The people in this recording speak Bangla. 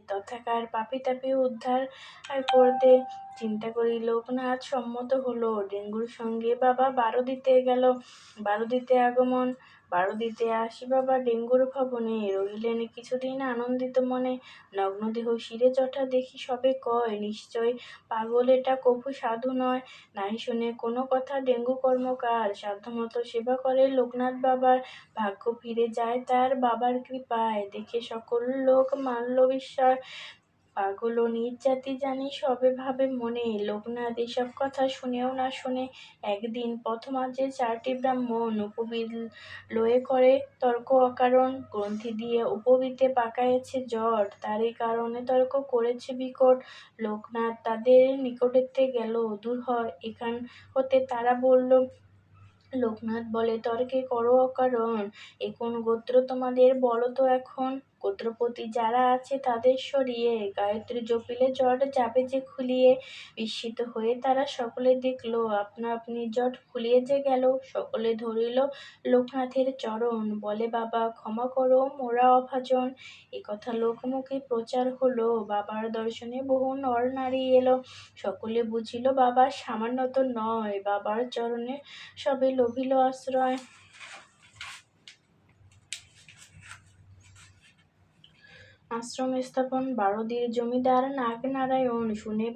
তথাকার পাপী-তাপী উদ্ধার করতে চিন্তা করি লোকনাথ সম্মত হলো। ডেঙ্গুর সঙ্গে বাবা বারো দিতে গেল। বারো দিতে আগমন। বারো দিতে আসি বাবা ডেঙ্গুর ভবনে। রহিলেন কিছুদিন আনন্দিত মনে। নগ্নদেহ শিরে জটা দেখি সবে কয়, নিশ্চয় পাগল এটা কভু সাধু নয়। নাহি শুনে কোনো কথা ডেঙ্গু কর্মকার। সাধ্যমতো সেবা করে লোকনাথ বাবার। ভাগ্য ফিরে যায় তার বাবার কৃপায়। দেখে সকল লোক মানল বিস্ময়। পাগল ও নিজ জাতি জানি সবে ভাবে মনে। লোকনাথ এসব কথা শুনেও না শুনে। একদিন পথমাঝে চারটি ব্রাহ্মণ উপবীত লয়ে করে তর্ক অকারণ। গ্রন্থি দিয়ে উপবীতে পাকায়েছে জট, তারই কারণে তর্ক করেছে বিকট। লোকনাথ তাদের নিকটেতে গেল, দূর হয় এখান হতে তারা বলল। লোকনাথ বলে, তর্কে করো অকারণ। এ কোন গোত্র তোমাদের বলো তো এখন। গোত্রপতি যারা আছে তাদের সরিয়ে, গায়ত্রী জপিলে জট যাবে যে খুলিয়ে। বিস্মিত হয়ে তারা সকলে দেখল, আপনা আপনি জট খুলিয়ে যে গেল। সকলে ধরিল লোকনাথের চরণ, বলে বাবা ক্ষমা করো মোরা অভাজন। এ কথা লোকমুখে প্রচার হলো, বাবার দর্শনে বহু নর নারী এলো। সকলে বুঝিল বাবা সামান্য তো নয়, বাবার চরণে সবে লভিল আশ্রয়। আশ্রম স্থাপন। বারোদির জমিদার নাগনারায়ণ শুনে